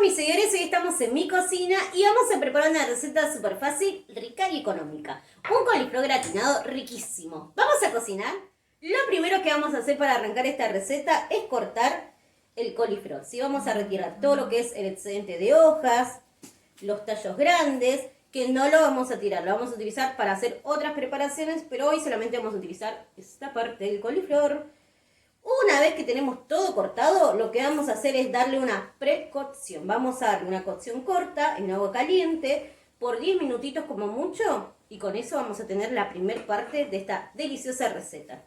mis seguidores, hoy estamos en mi cocina y vamos a preparar una receta súper fácil, rica y económica. Un coliflor gratinado riquísimo. ¿Vamos a cocinar? Lo primero que vamos a hacer para arrancar esta receta es cortar el coliflor. ¿Sí? Vamos a retirar todo lo que es el excedente de hojas, los tallos grandes, que no lo vamos a tirar, lo vamos a utilizar para hacer otras preparaciones, pero hoy solamente vamos a utilizar esta parte del coliflor. Una vez que tenemos todo cortado, lo que vamos a hacer es darle una precocción. Vamos a darle una cocción corta en agua caliente por 10 minutitos como mucho. Y con eso vamos a tener la primer parte de esta deliciosa receta.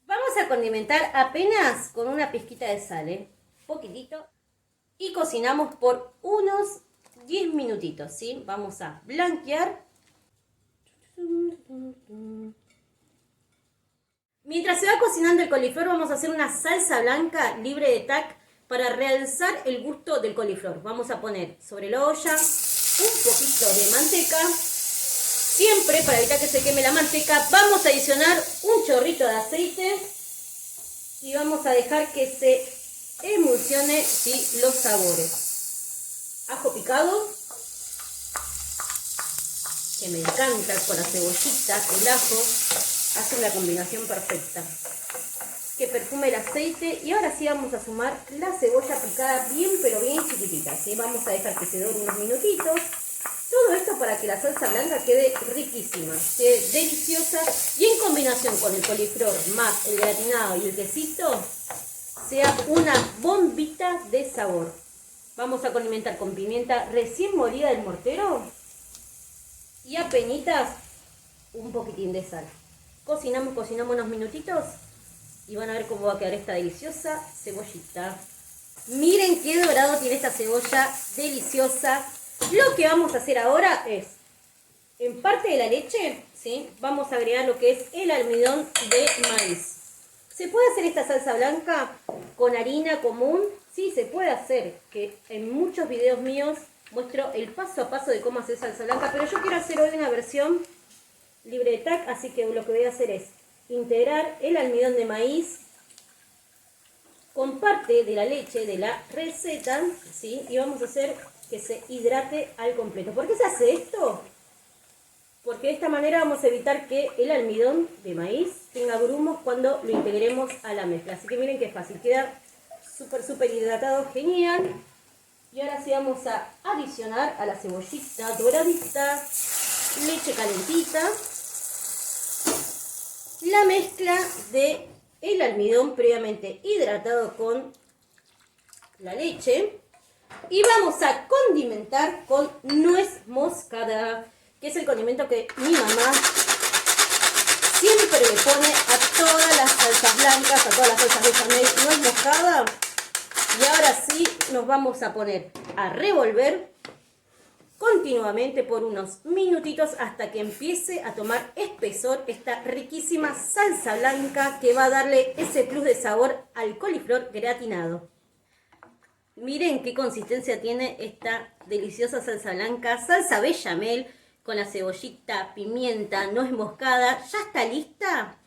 Vamos a condimentar apenas con una pizquita de sal, poquitito. Y cocinamos por unos 10 minutitos, ¿sí? Vamos a blanquear. Mientras se va cocinando el coliflor, vamos a hacer una salsa blanca libre de TAC para realzar el gusto del coliflor. Vamos a poner sobre la olla un poquito de manteca. Siempre, para evitar que se queme la manteca, vamos a adicionar un chorrito de aceite y vamos a dejar que se emulsione, ¿sí?, los sabores. Ajo picado, que me encanta con la cebollita, el ajo. Hace una combinación perfecta. Que perfume el aceite. Y ahora sí vamos a sumar la cebolla picada bien pero bien chiquitita, ¿sí? Vamos a dejar que se dore unos minutitos. Todo esto para que la salsa blanca quede riquísima, quede deliciosa. Y en combinación con el coliflor más el gratinado y el quesito, sea una bombita de sabor. Vamos a condimentar con pimienta recién molida del mortero. Y apenitas un poquitín de sal. Cocinamos unos minutitos y van a ver cómo va a quedar esta deliciosa cebollita. Miren qué dorado tiene esta cebolla deliciosa. Lo que vamos a hacer ahora es, en parte de la leche, ¿sí?, vamos a agregar lo que es el almidón de maíz. ¿Se puede hacer esta salsa blanca con harina común? Sí, se puede hacer, que en muchos videos míos muestro el paso a paso de cómo hacer salsa blanca, pero yo quiero hacer hoy una versión libre de TAC, así que lo que voy a hacer es integrar el almidón de maíz con parte de la leche de la receta, ¿sí? Y vamos a hacer que se hidrate al completo. ¿Por qué se hace esto? Porque de esta manera vamos a evitar que el almidón de maíz tenga grumos cuando lo integremos a la mezcla. Así que miren qué fácil, queda súper hidratado, genial. Y ahora sí vamos a adicionar a la cebollita doradita, leche calentita, la mezcla de el almidón previamente hidratado con la leche y vamos a condimentar con nuez moscada, que es el condimento que mi mamá siempre le pone a todas las salsas blancas, a todas las salsas bechamel, nuez moscada. Y ahora sí nos vamos a poner a revolver continuamente por unos minutitos hasta que empiece a tomar espesor esta riquísima salsa blanca que va a darle ese plus de sabor al coliflor gratinado. Miren qué consistencia tiene esta deliciosa salsa blanca, salsa bechamel con la cebollita, pimienta, nuez moscada. Ya está lista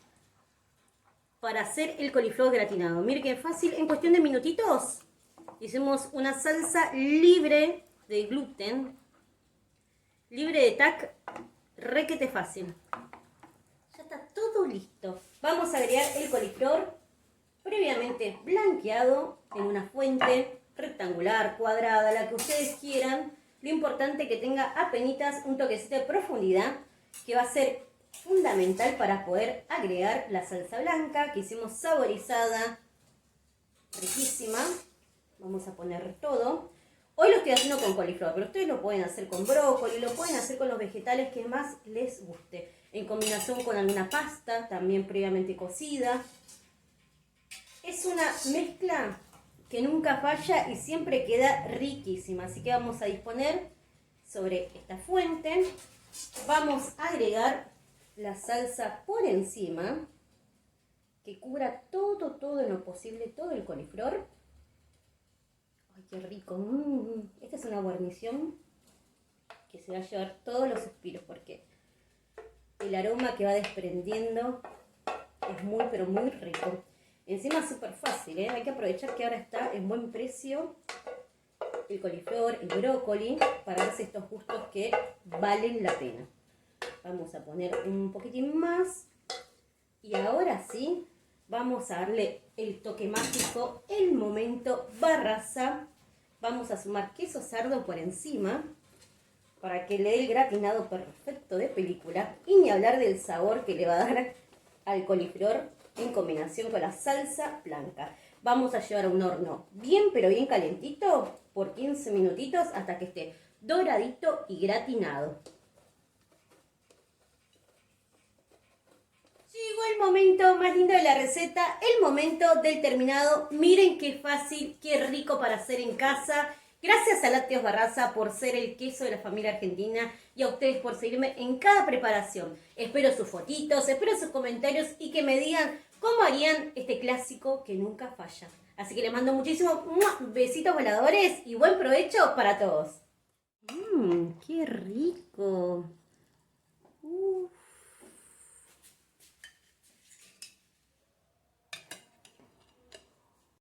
para hacer el coliflor gratinado. Miren qué fácil, en cuestión de minutitos hicimos una salsa libre de gluten, libre de TAC, requete fácil. Ya está todo listo. Vamos a agregar el coliflor previamente blanqueado en una fuente rectangular, cuadrada, la que ustedes quieran. Lo importante es que tenga apenitas un toquecito de profundidad, que va a ser fundamental para poder agregar la salsa blanca que hicimos saborizada, riquísima. Vamos a poner todo. Hoy lo estoy haciendo con coliflor, pero ustedes lo pueden hacer con brócoli, lo pueden hacer con los vegetales que más les guste. En combinación con alguna pasta, también previamente cocida. Es una mezcla que nunca falla y siempre queda riquísima. Así que vamos a disponer sobre esta fuente. Vamos a agregar la salsa por encima, que cubra todo en lo posible, todo el coliflor. ¡Ay, qué rico! Esta es una guarnición que se va a llevar todos los suspiros porque el aroma que va desprendiendo es muy muy rico. Encima es súper fácil, ¿eh? Hay que aprovechar que ahora está en buen precio el coliflor, el brócoli, para darse estos gustos que valen la pena. Vamos a poner un poquitín más. Y ahora sí, vamos a darle el toque mágico, el momento Barraza. Vamos a sumar queso cerdo por encima para que le dé el gratinado perfecto de película. Y ni hablar del sabor que le va a dar al coliflor en combinación con la salsa blanca. Vamos a llevar a un horno bien pero bien calentito por 15 minutitos hasta que esté doradito y gratinado. Llegó el momento más lindo de la receta, el momento del terminado. Miren qué fácil, qué rico para hacer en casa. Gracias a Lácteos Barraza por ser el queso de la familia argentina y a ustedes por seguirme en cada preparación. Espero sus fotitos, espero sus comentarios y que me digan cómo harían este clásico que nunca falla. Así que les mando muchísimos besitos voladores y buen provecho para todos. ¡Qué rico!